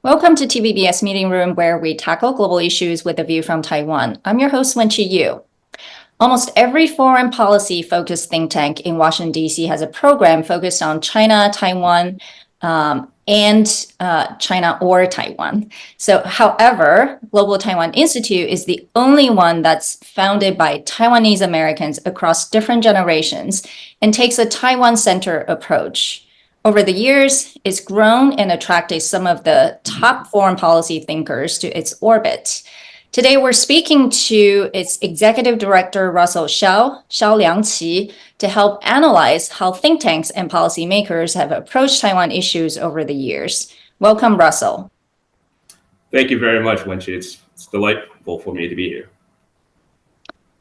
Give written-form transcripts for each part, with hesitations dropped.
Welcome to TVBS Meeting Room, where we tackle global issues with a view from Taiwan. I'm your host, Hsiao. Almost every foreign policy-focused think tank in Washington, D.C. has a program focused on China, Taiwan, and China or Taiwan. So, however, Global Taiwan Institute is the only one that's founded by Taiwanese Americans across different generations and takes a Taiwan-centered approach. Over the years, it's grown and attracted some of the top foreign policy thinkers to its orbit. Today, we're speaking to its executive director, Russell Hsiao Liangqi, to help analyze how think tanks and policymakers have approached Taiwan issues over the years. Welcome, Russell. Thank you very much, Wenxi. It's delightful for me to be here.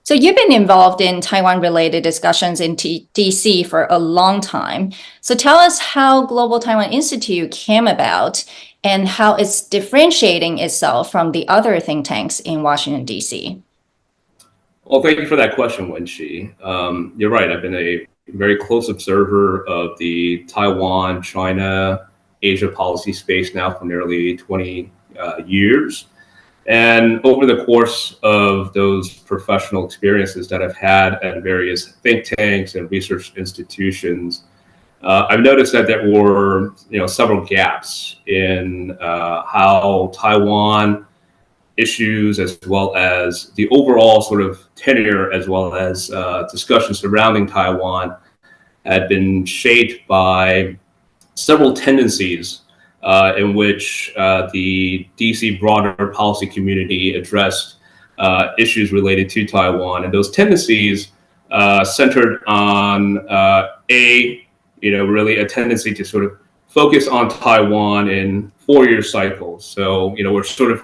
So you've been involved in Taiwan-related discussions in DC for a long time. So tell us how Global Taiwan Institute came about and how it's differentiating itself from the other think tanks in Washington, D.C. Well, thank you for that question, Wenxi. You're right. I've been a very close observer of the Taiwan, China, Asia policy space now for nearly 20 years. And over the course of those professional experiences that I've had at various think tanks and research institutions, I've noticed that there were, several gaps in how Taiwan issues, as well as the overall sort of tenure, as well as discussions surrounding Taiwan, had been shaped by several tendencies in which the DC broader policy community addressed issues related to Taiwan. And those tendencies centered on really a tendency to sort of focus on Taiwan in 4-year cycles. So, we're sort of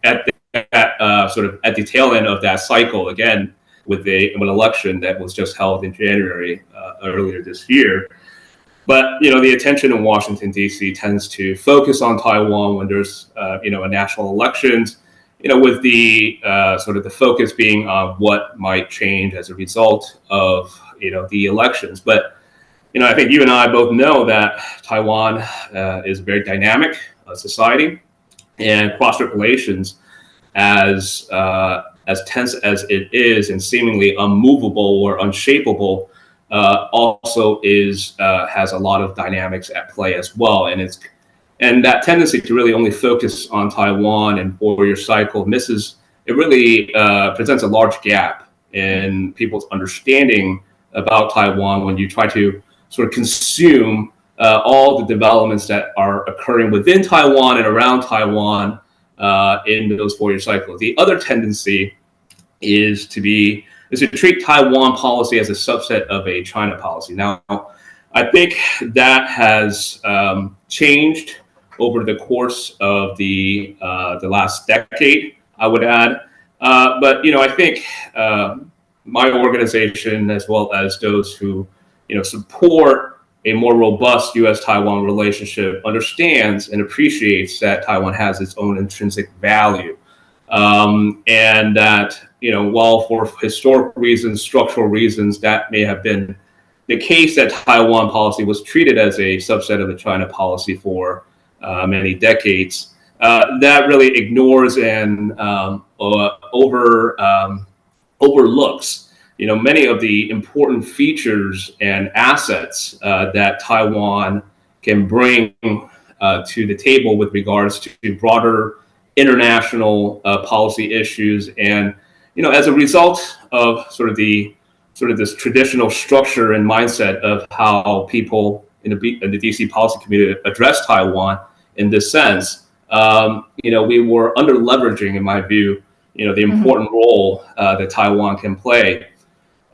at the tail end of that cycle again with an election that was just held in January earlier this year. But, the attention in Washington, D.C. tends to focus on Taiwan when there's, a national elections, with the sort of the focus being on what might change as a result of, the elections. But, I think you and I both know that Taiwan is a very dynamic society, and cross-strait relations, as tense as it is and seemingly unmovable or unshapable, also has a lot of dynamics at play as well. And that tendency to really only focus on Taiwan and 4-year cycle really presents a large gap in people's understanding about Taiwan when you try to sort of consume all the developments that are occurring within Taiwan and around Taiwan in those 4-year cycles. The other tendency is to treat Taiwan policy as a subset of a China policy. Now, I think that has changed over the course of the last decade, I would add. But I think my organization, as well as those who support a more robust U.S.-Taiwan relationship, understands and appreciates that Taiwan has its own intrinsic value, and that while for historic reasons, structural reasons, that may have been the case, that Taiwan policy was treated as a subset of the China policy for many decades. That really ignores and overlooks many of the important features and assets that Taiwan can bring to the table with regards to broader international policy issues. And as a result of this traditional structure and mindset of how people in the DC policy community address Taiwan in this sense, we were under leveraging, in my view, the important role that Taiwan can play.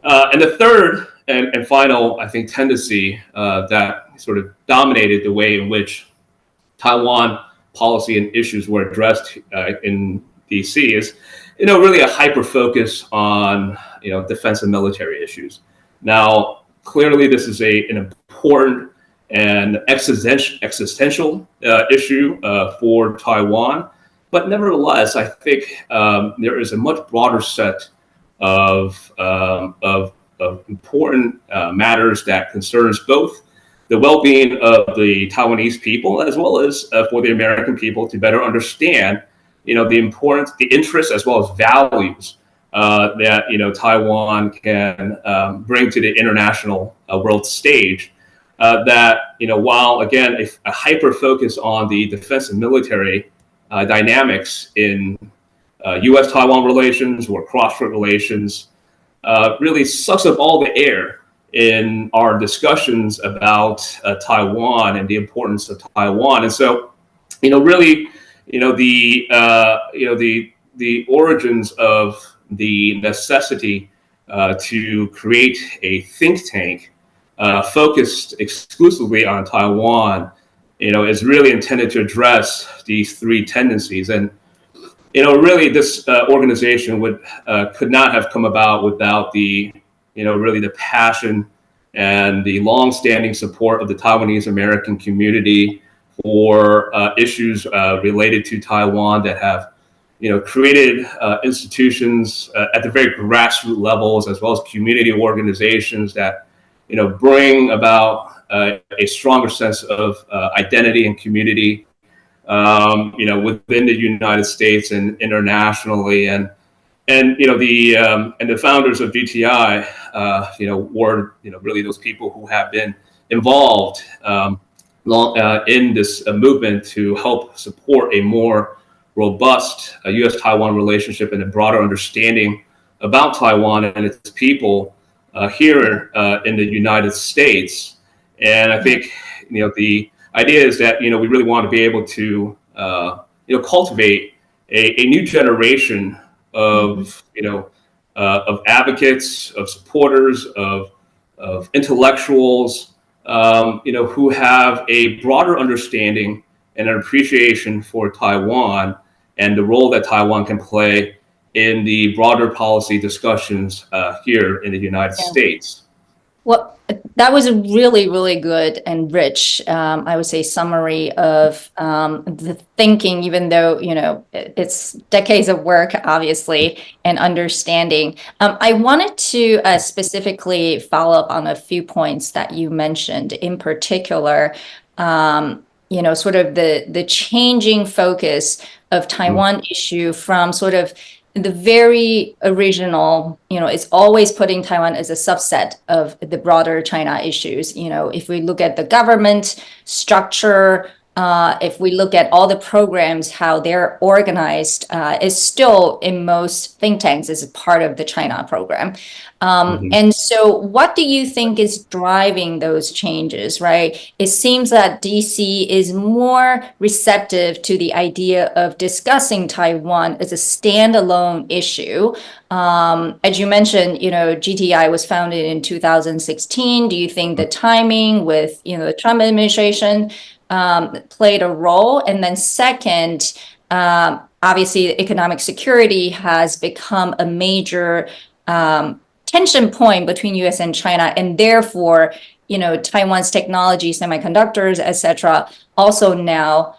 And the third and final, I think, tendency that sort of dominated the way in which Taiwan policy and issues were addressed in DC is, really a hyper focus on, defense and military issues. Now, clearly, this is an important and existential issue for Taiwan. But nevertheless, I think there is a much broader set of important matters that concerns both the well-being of the Taiwanese people, as well as for the American people to better understand, the importance, the interests, as well as values that Taiwan can bring to the international world stage. That while again a hyper focus on the defense and military dynamics in US-Taiwan relations or cross-strait relations, really sucks up all the air in our discussions about Taiwan and the importance of Taiwan. And so, really, the origins of the necessity to create a think tank focused exclusively on Taiwan, is really intended to address these three tendencies. And really, this organization could not have come about without the really the passion and the long-standing support of the Taiwanese American community for issues related to Taiwan that have created institutions at the very grassroots levels, as well as community organizations that bring about a stronger sense of identity and community within the United States and internationally. And the founders of GTI, were really those people who have been involved in this movement to help support a more robust U.S.-Taiwan relationship and a broader understanding about Taiwan and its people here in the United States. And I think the idea is that we really want to be able to cultivate a new generation of of advocates, of supporters, of intellectuals, who have a broader understanding and an appreciation for Taiwan and the role that Taiwan can play in the broader policy discussions here in the United States. Well, that was a really, really good and rich, I would say, summary of the thinking, even though, it's decades of work, obviously, and understanding. I wanted to specifically follow up on a few points that you mentioned, in particular, sort of the changing focus of Taiwan issue from sort of the very original, is always putting Taiwan as a subset of the broader China issues. If we look at the government structure, if we look at all the programs, how they're organized, is still in most think tanks is part of the China program. And so what do you think is driving those changes, right? It seems that DC is more receptive to the idea of discussing Taiwan as a standalone issue. As you mentioned, GTI was founded in 2016. Do you think the timing with, the Trump administration played a role? And then second, obviously, economic security has become a major tension point between U.S. and China, and therefore, Taiwan's technology, semiconductors, etc., also now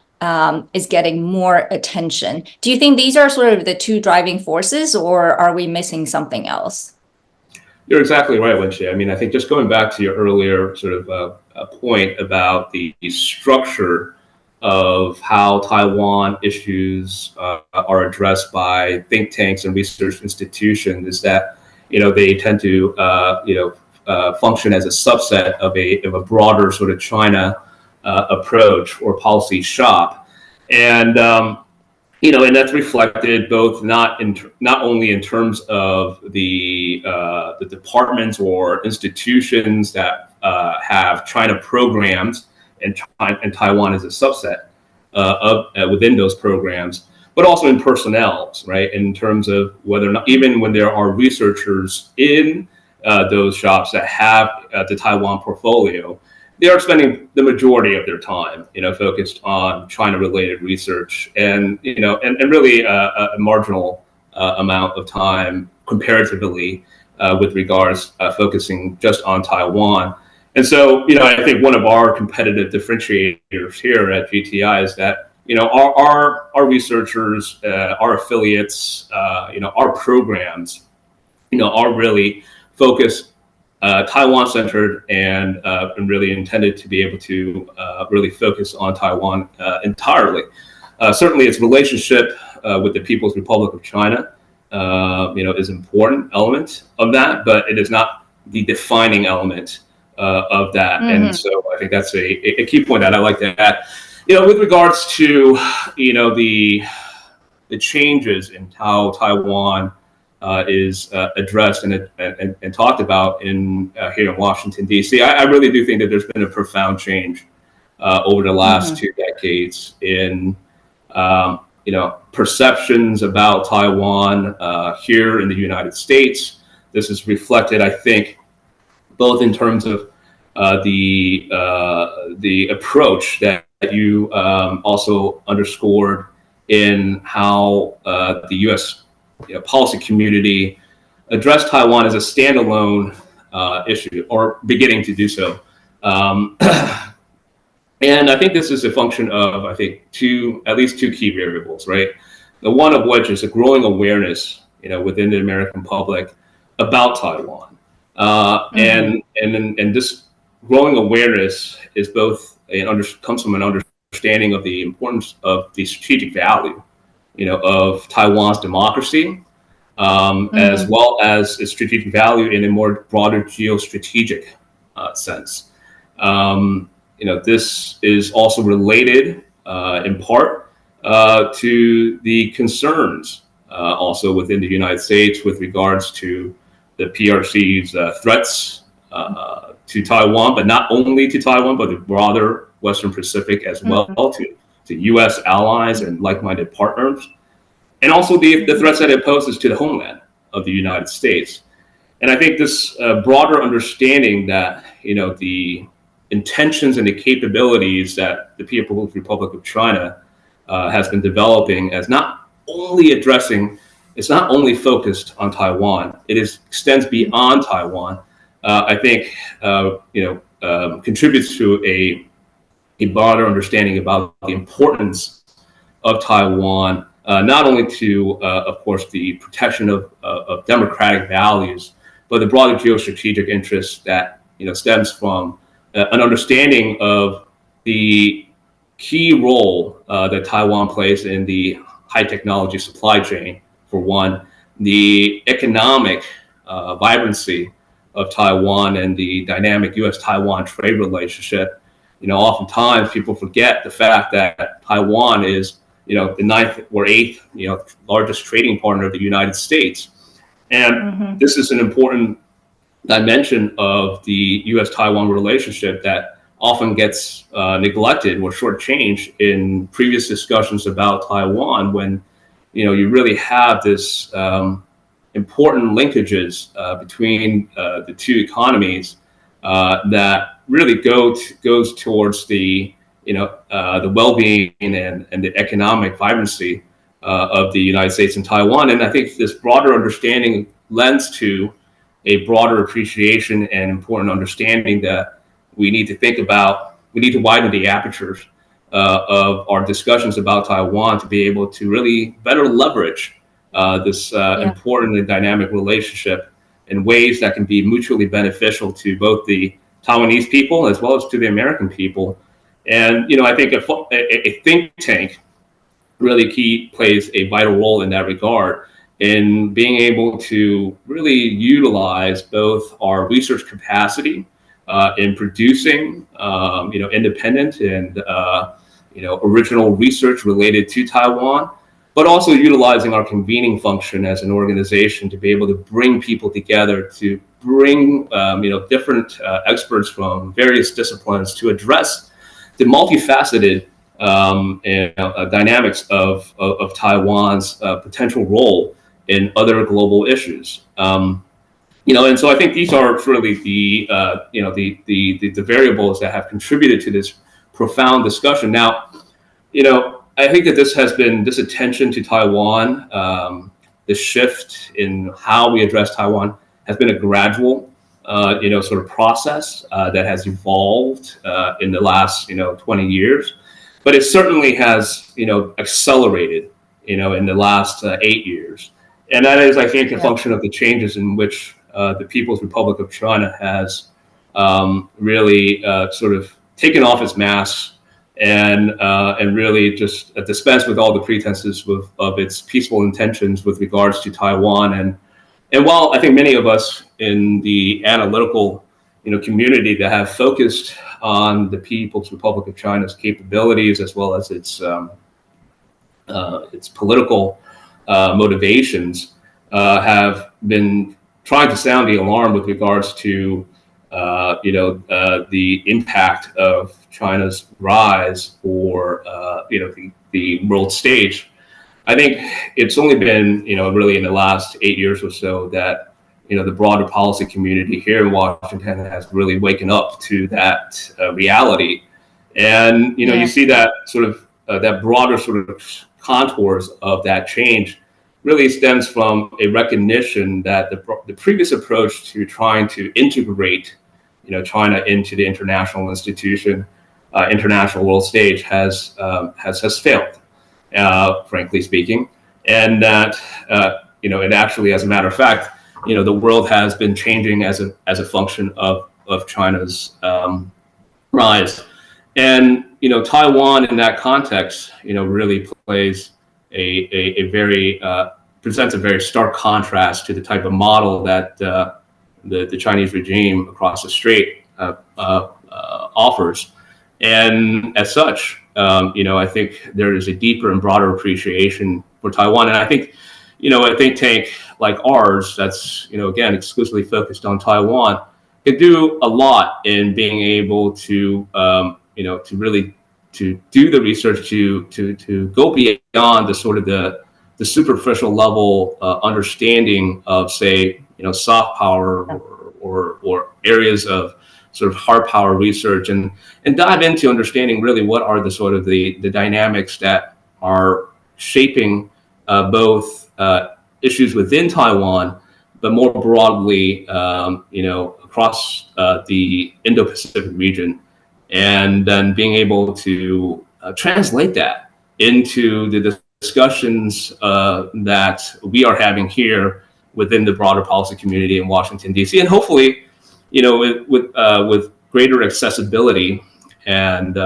is getting more attention. Do you think these are sort of the two driving forces, or are we missing something else? You're exactly right, Wenxie. I mean, I think just going back to your earlier sort of point about the structure of how Taiwan issues are addressed by think tanks and research institutions is that they tend to function as a subset of a broader sort of China approach or policy shop, and and that's reflected both not only in terms of the departments or institutions that have China programs and Taiwan is a subset of within those programs, but also in personnel, right? In terms of whether or not, even when there are researchers in those shops that have the Taiwan portfolio, they are spending the majority of their time, focused on China-related research, and and really a marginal amount of time comparatively with regards focusing just on Taiwan. And so, I think one of our competitive differentiators here at GTI is that, our researchers, our affiliates, our programs, are really focused Taiwan-centered and really intended to be able to really focus on Taiwan entirely. Certainly, its relationship with the People's Republic of China, is an important element of that, but it is not the defining element of that. And so I think that's a key point that I like to add. With regards to the changes in how Taiwan is addressed and talked about here in Washington, D.C., I really do think that there's been a profound change over the last 2 decades in perceptions about Taiwan here in the United States. This is reflected, I think, both in terms of the approach that you also underscored in how the U.S. Policy community addressed Taiwan as a standalone issue, or beginning to do so. And I think this is a function of, at least two key variables, right? The one of which is a growing awareness, within the American public about Taiwan. And this growing awareness is both comes from an understanding of the importance of the strategic value, of Taiwan's democracy, as well as its strategic value in a more broader geostrategic sense. This is also related in part to the concerns also within the United States with regards to the PRC's threats to Taiwan, but not only to Taiwan, but the broader Western Pacific as well, to U.S. allies and like-minded partners, and also the threats that it poses to the homeland of the United States. And I think this broader understanding that, the intentions and the capabilities that the People's Republic of China has been developing as not only it's not only focused on Taiwan, it extends beyond Taiwan, I think, contributes to a broader understanding about the importance of Taiwan, not only to, of course, the protection of democratic values, but the broader geostrategic interests that, stems from an understanding of the key role that Taiwan plays in the high technology supply chain, for one, the economic vibrancy of Taiwan and the dynamic US-Taiwan trade relationship. Oftentimes people forget the fact that Taiwan is, the ninth or eighth, largest trading partner of the United States. And this is an important dimension of the US-Taiwan relationship that often gets neglected or shortchanged in previous discussions about Taiwan, when, you really have this important linkages between the two economies that really goes towards the well-being and the economic vibrancy of the United States and Taiwan. And I think this broader understanding lends to a broader appreciation and important understanding that we need to widen the apertures of our discussions about Taiwan to be able to really better leverage this important and dynamic relationship in ways that can be mutually beneficial to both the Taiwanese people as well as to the American people. And, I think a think tank really plays a vital role in that regard, in being able to really utilize both our research capacity in producing, independent and, original research related to Taiwan, but also utilizing our convening function as an organization to be able to bring people together, to bring, different experts from various disciplines to address the multifaceted dynamics of Taiwan's potential role in other global issues. And so I think these are really the variables that have contributed to this profound discussion. Now, I think that this attention to Taiwan, the shift in how we address Taiwan, has been a gradual, sort of process that has evolved in the last, 20 years. But it certainly has, accelerated, in the last 8 years. And that is, I think, a function of the changes in which the People's Republic of China has really sort of taken off its mask and really just dispense with all the pretenses of its peaceful intentions with regards to Taiwan. And while I think many of us in the analytical community that have focused on the People's Republic of China's capabilities as well as its political motivations have been trying to sound the alarm with regards to the impact of China's rise for the world stage. I think it's only been really in the last 8 years or so that the broader policy community here in Washington has really waken up to that reality, and you see that sort of that broader sort of contours of that change really stems from a recognition that the previous approach to trying to integrate China into the international institution, international world stage has failed, frankly speaking, and that it actually, as a matter of fact, the world has been changing as a function of China's rise, and Taiwan in that context really plays a very presents a very stark contrast to the type of model that the Chinese regime across the strait offers. And as such, I think there is a deeper and broader appreciation for Taiwan. And I think, a think tank like ours that's, again, exclusively focused on Taiwan can do a lot in being able to, to really to do the research, to go beyond the sort of the superficial level understanding of, say, soft power or areas of sort of hard power research, and dive into understanding really what are the sort of the dynamics that are shaping both issues within Taiwan, but more broadly, across the Indo-Pacific region, and then being able to translate that into the discussions that we are having here within the broader policy community in Washington, D.C., and hopefully, with greater accessibility and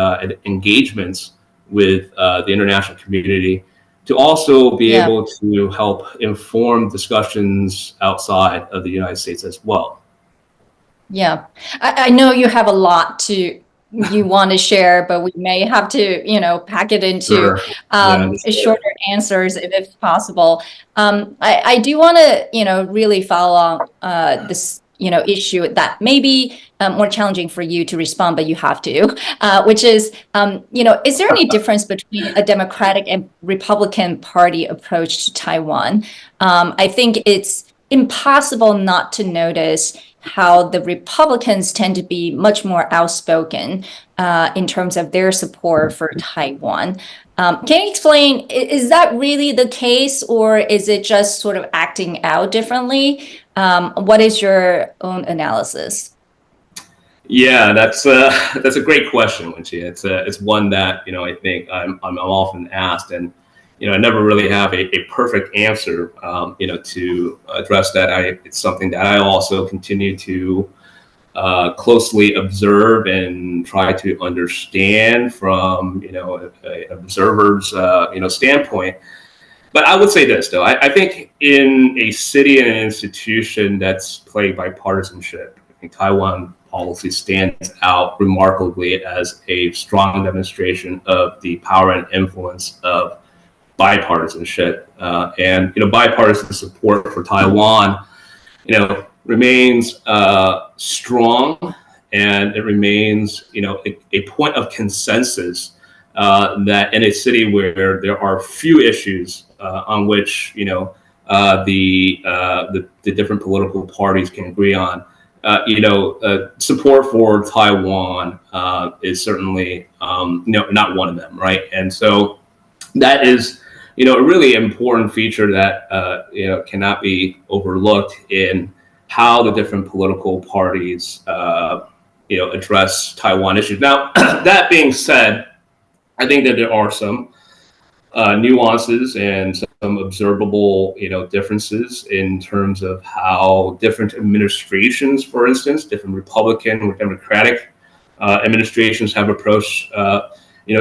engagements with the international community, to also be able to help inform discussions outside of the United States as well. Yeah, I know you have a lot you want to share, but we may have to, pack it into shorter answers if possible. I do want to, really follow on this, issue that may be more challenging for you to respond, but you have to, which is, is there any difference between a Democratic and Republican Party approach to Taiwan? I think it's impossible not to notice how the Republicans tend to be much more outspoken in terms of their support for Taiwan. Can you explain, is that really the case, or is it just sort of acting out differently? What is your own analysis? Yeah, that's a great question, Wenchi. It's one that I think I'm often asked, and I never really have a perfect answer to address that. It's something that I also continue to closely observe and try to understand from an observer's standpoint. But I would say this, though. I think in a city and an institution that's plagued by partisanship, I think Taiwan policy stands out remarkably as a strong demonstration of the power and influence of bipartisanship. And bipartisan support for Taiwan, remains strong, and it remains a point of consensus that in a city where there are few issues on which the different political parties can agree on, support for Taiwan is certainly not one of them, right? And so that is a really important feature that cannot be overlooked in how the different political parties address Taiwan issues. Now, that being said, I think that there are some nuances and some observable, differences in terms of how different administrations, for instance, different Republican or Democratic administrations have approached,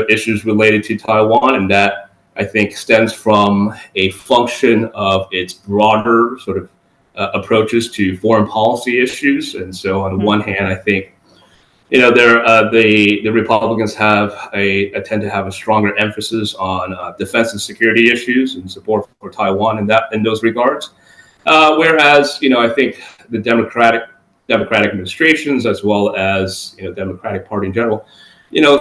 issues related to Taiwan, and that I think stems from a function of its broader sort of approaches to foreign policy issues. And so, on one hand, I think the Republicans tend to have a stronger emphasis on defense and security issues and support for Taiwan in those regards. Whereas, I think the Democratic administrations, as well as Democratic Party in general,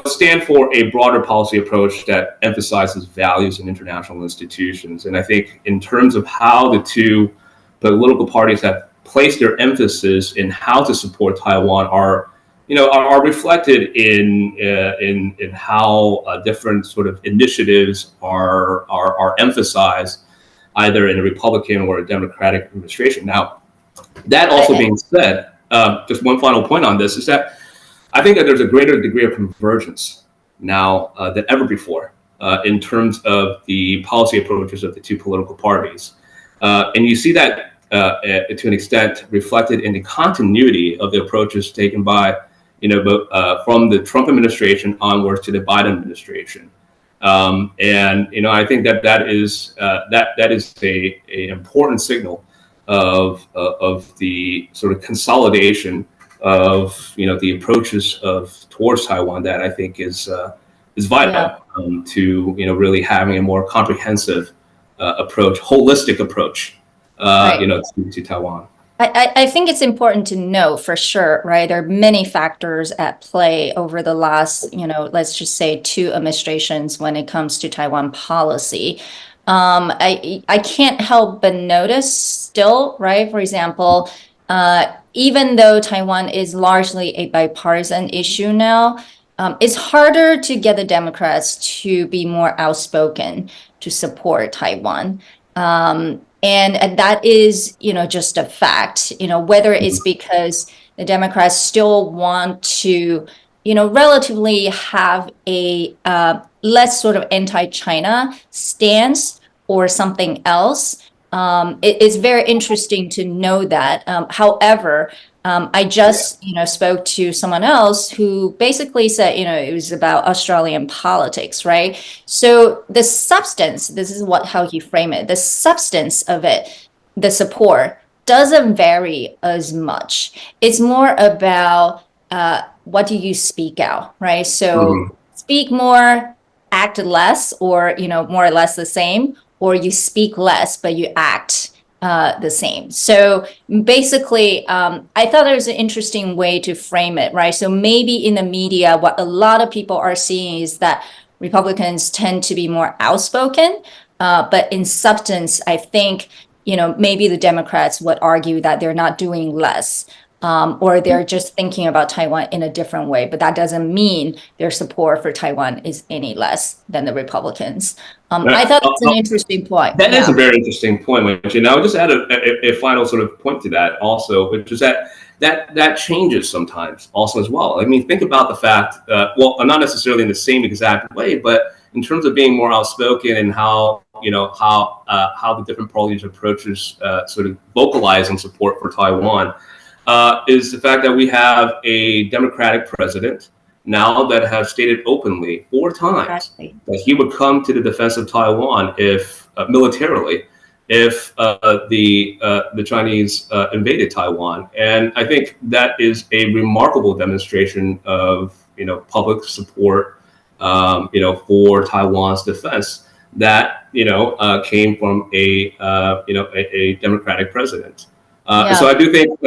stand for a broader policy approach that emphasizes values in international institutions. And I think in terms of how the two political parties have placed their emphasis in how to support Taiwan are reflected in how different sort of initiatives are emphasized either in a Republican or a Democratic administration. Now, that also being said, just one final point on this is that I think that there's a greater degree of convergence now than ever before in terms of the policy approaches of the two political parties. And you see that to an extent reflected in the continuity of the approaches taken by, from the Trump administration onwards to the Biden administration. And, I think that is a important signal of the sort of consolidation of the approaches towards Taiwan that I think is vital to really having a more comprehensive approach, holistic approach, to Taiwan. I think it's important to know for sure, right? There are many factors at play over the last, let's just say 2 administrations when it comes to Taiwan policy. I can't help but notice still, right? For example, even though Taiwan is largely a bipartisan issue now, it's harder to get the Democrats to be more outspoken to support Taiwan. And that is, just a fact, whether it's because the Democrats still want to, relatively have a less sort of anti-China stance or something else. It's very interesting to know that. However, I just, spoke to someone else who basically said, it was about Australian politics, right? So the substance, this is how he framed it, the substance of it, the support doesn't vary as much. It's more about what do you speak out, right? So speak more, act less, or, more or less the same, or you speak less, but you act the same. So basically, I thought there was an interesting way to frame it, right? So maybe in the media, what a lot of people are seeing is that Republicans tend to be more outspoken, but in substance, I think, maybe the Democrats would argue that they're not doing less, or they're just thinking about Taiwan in a different way, but that doesn't mean their support for Taiwan is any less than the Republicans. I thought that's an interesting point. That is a very interesting point, which, I'll just add a final sort of point to that also, which is that changes sometimes also as well. I mean, think about the fact, well, not necessarily in the same exact way, but in terms of being more outspoken and how the different parties approaches sort of vocalizing support for Taiwan. Is the fact that we have a Democratic president now that has stated openly 4 times that he would come to the defense of Taiwan if militarily, if the Chinese invaded Taiwan. And I think that is a remarkable demonstration of public support for Taiwan's defense that came from a Democratic president. So I do think,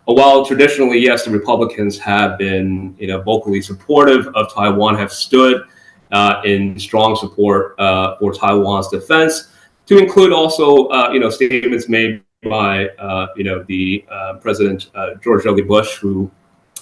while traditionally, yes, the Republicans have been, vocally supportive of Taiwan, have stood in strong support for Taiwan's defense, to include also, statements made by, the President George W. Bush, who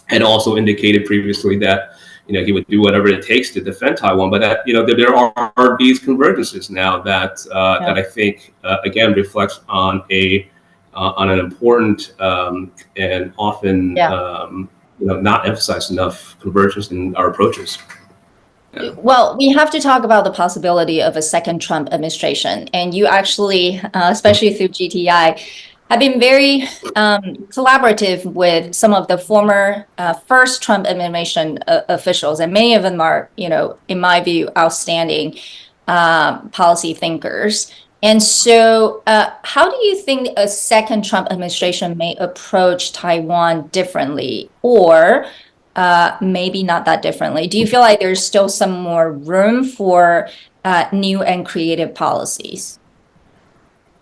had also indicated previously that, he would do whatever it takes to defend Taiwan. But that, there are these convergences now that that I think again reflects on an important and often not emphasized enough convergence in our approaches. Well, we have to talk about the possibility of a second Trump administration. And you actually, especially through GTI, have been very collaborative with some of the former first Trump administration officials. And many of them are, in my view, outstanding policy thinkers. And so how do you think a second Trump administration may approach Taiwan differently, or maybe not that differently? Do you feel like there's still some more room for new and creative policies?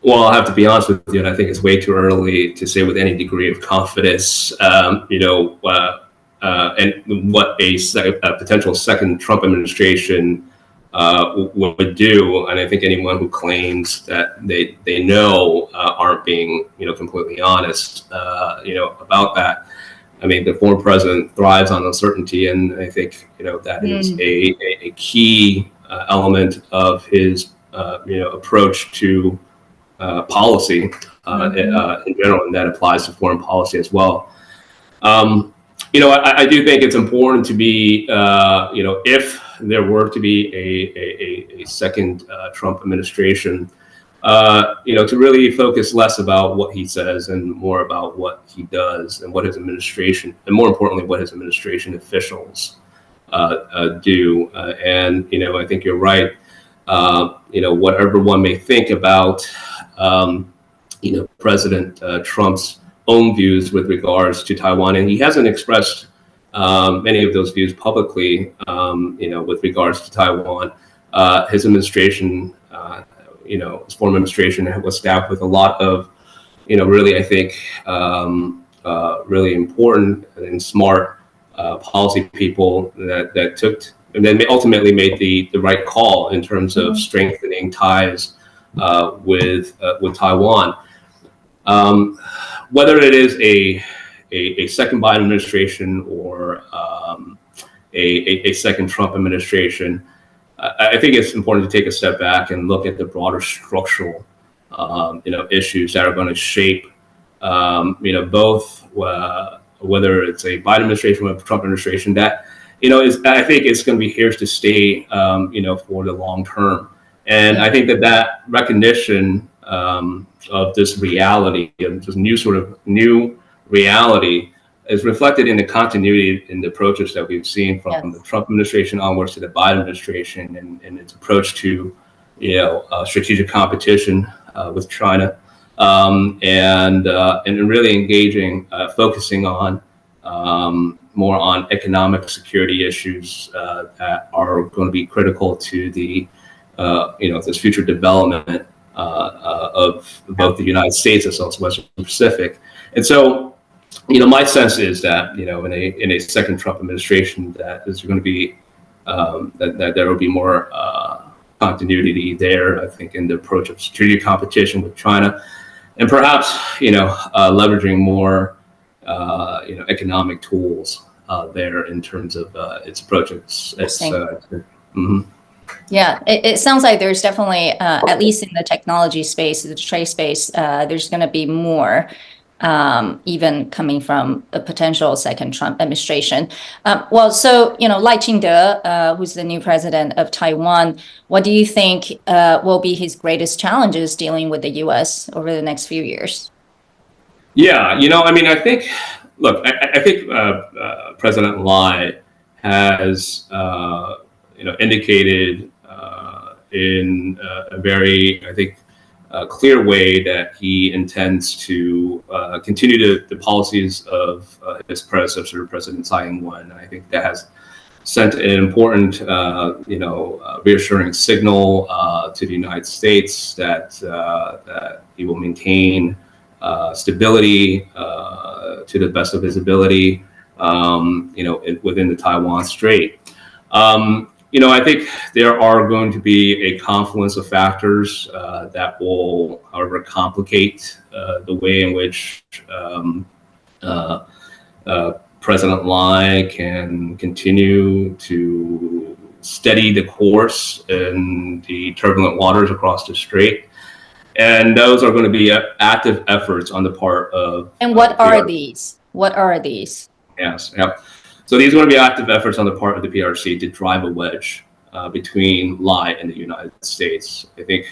Well, I'll have to be honest with you, and I think it's way too early to say with any degree of confidence, and what a potential second Trump administration would do. And I think anyone who claims that they know aren't being, completely honest, about that. I mean, the former president thrives on uncertainty, and I think, that is a key element of his, approach to policy in general, and that applies to foreign policy as well. I do think it's important to be, if there were to be a second Trump administration, to really focus less about what he says and more about what he does and what his administration, and more importantly, what his administration officials do. And, I think you're right. Whatever one may think about, President Trump's own views with regards to Taiwan, and he hasn't expressed many of those views publicly, with regards to Taiwan. His administration, his former administration was staffed with a lot of, really, I think, really important and smart policy people that took, and then ultimately made the right call in terms of strengthening ties with Taiwan. Whether it is a second Biden administration or a second Trump administration, I think it's important to take a step back and look at the broader structural, issues that are going to shape, both whether it's a Biden administration or a Trump administration. That, I think it's going to be here to stay, for the long term. And I think that recognition of this reality, of this new reality, is reflected in the continuity in the approaches that we've seen from the Trump administration onwards to the Biden administration, and its approach to, strategic competition with China, and really engaging, focusing on more on economic security issues that are going to be critical to the this future development of both the United States as well as Western Pacific. And so, my sense is that, in a second Trump administration, that is going to be, that there will be more continuity there, I think, in the approach of strategic competition with China, and perhaps, leveraging more, economic tools there in terms of its approach. Yeah, it sounds like there's definitely, at least in the technology space, the trade space, there's going to be more, even coming from a potential second Trump administration. So, Lai Ching-te, who's the new president of Taiwan, what do you think will be his greatest challenges dealing with the U.S. over the next few years? Yeah, I think, look, I think President Lai has, indicated in a very, I think, clear way that he intends to continue the policies of his predecessor, President Tsai Ing-wen. And I think that has sent an important, reassuring signal to the United States that that he will maintain stability to the best of his ability, within the Taiwan Strait. I think there are going to be a confluence of factors that will, however, complicate the way in which President Lai can continue to steady the course in the turbulent waters across the strait. And those are going to be active efforts on the part of. And what are these? What are these? Yes. Yeah. So these are going to be active efforts on the part of the PRC to drive a wedge between Lai and the United States. I think,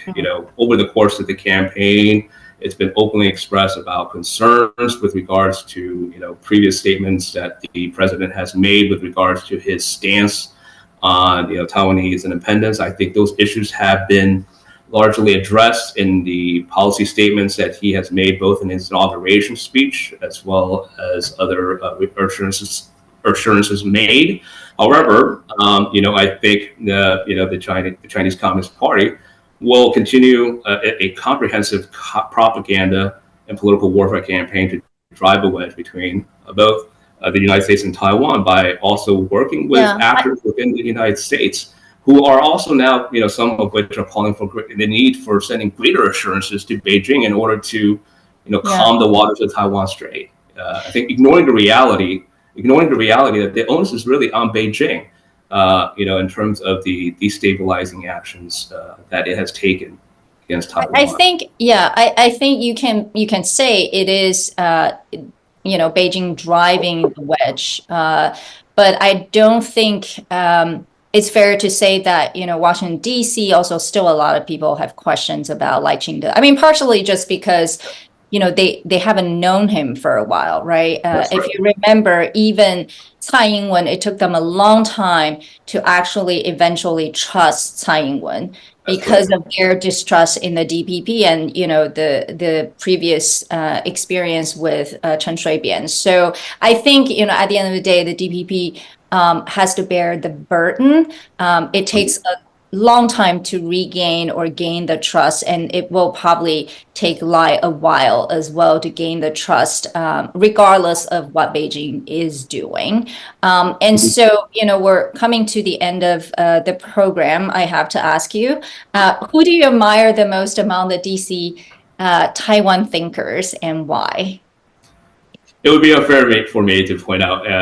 over the course of the campaign, it's been openly expressed about concerns with regards to, previous statements that the president has made with regards to his stance on, Taiwanese independence. I think those issues have been largely addressed in the policy statements that he has made, both in his inauguration speech as well as other assurances made. However, I think the Chinese Communist Party will continue a comprehensive propaganda and political warfare campaign to drive a wedge between both the United States and Taiwan by also working with actors within the United States who are also now, some of which are calling for the need for sending greater assurances to Beijing in order to, calm the waters of Taiwan Strait. I think ignoring the reality that the onus is really on Beijing, in terms of the destabilizing actions that it has taken against Taiwan. I think you can say it is, Beijing driving the wedge, but I don't think it's fair to say that, Washington, D.C. also still a lot of people have questions about Lai Ching-te. I mean, partially just because, they haven't known him for a while, right? If you remember, even Tsai Ing-wen, it took them a long time to actually eventually trust Tsai Ing-wen because of their distrust in the DPP and, the previous experience with Chen Shui-bian. So I think, at the end of the day, the DPP has to bear the burden. It takes a long time to regain or gain the trust, and it will probably take Lai a while as well to gain the trust, regardless of what Beijing is doing. And so, we're coming to the end of the program. I have to ask you, who do you admire the most among the DC Taiwan thinkers, and why? It would be unfair for me to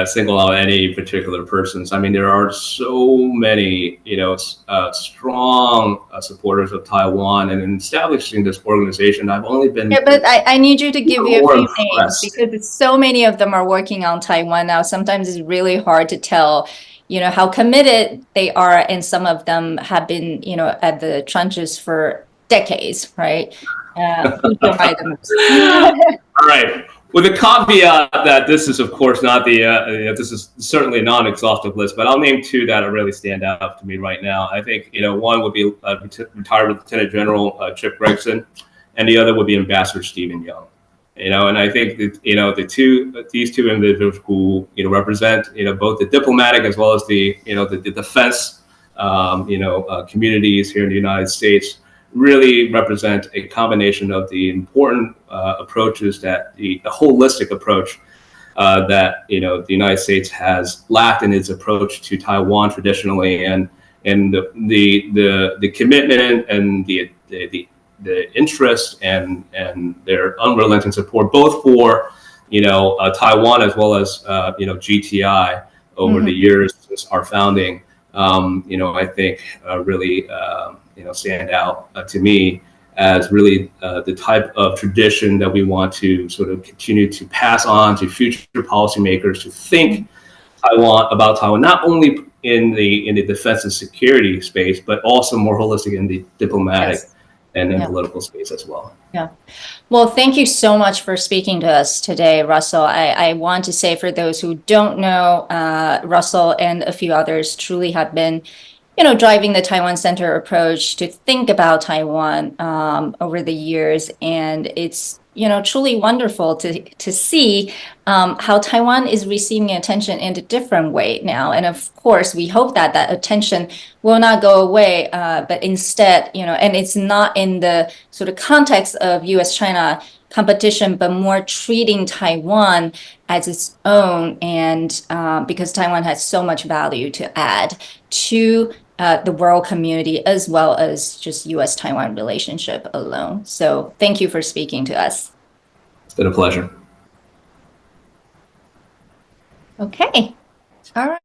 single out any particular persons. I mean, there are so many, strong supporters of Taiwan, and in establishing this organization, I've only been. Yeah, but I need you to give you a few names because so many of them are working on Taiwan now. Sometimes it's really hard to tell, how committed they are, and some of them have been, at the trenches for decades, right? All right. With the caveat that this is, of course, not this is certainly a non-exhaustive list, but I'll name two that really stand out to me right now. I think, one would be retired Lieutenant General Chip Gregson, and the other would be Ambassador Stephen Young. And I think that, these two individuals who, represent, both the diplomatic as well as the, the defense, communities here in the United States really represent a combination of the important approaches that the holistic approach that the United States has lacked in its approach to Taiwan traditionally, and the commitment and the interest and their unrelenting support both for Taiwan as well as GTI over the years since our founding. I think really stand out to me as really the type of tradition that we want to sort of continue to pass on to future policymakers to think about Taiwan, not only in the defense and security space, but also more holistic in the diplomatic and political space as well. Yeah. Well, thank you so much for speaking to us today, Russell. I want to say for those who don't know, Russell and a few others truly have been driving the Taiwan Center approach to think about Taiwan over the years. And it's, truly wonderful to see how Taiwan is receiving attention in a different way now. And of course, we hope that that attention will not go away, but instead, and it's not in the sort of context of US-China competition, but more treating Taiwan as its own, and because Taiwan has so much value to add to the world community as well as just US-Taiwan relationship alone. So thank you for speaking to us. It's been a pleasure. Okay. All right.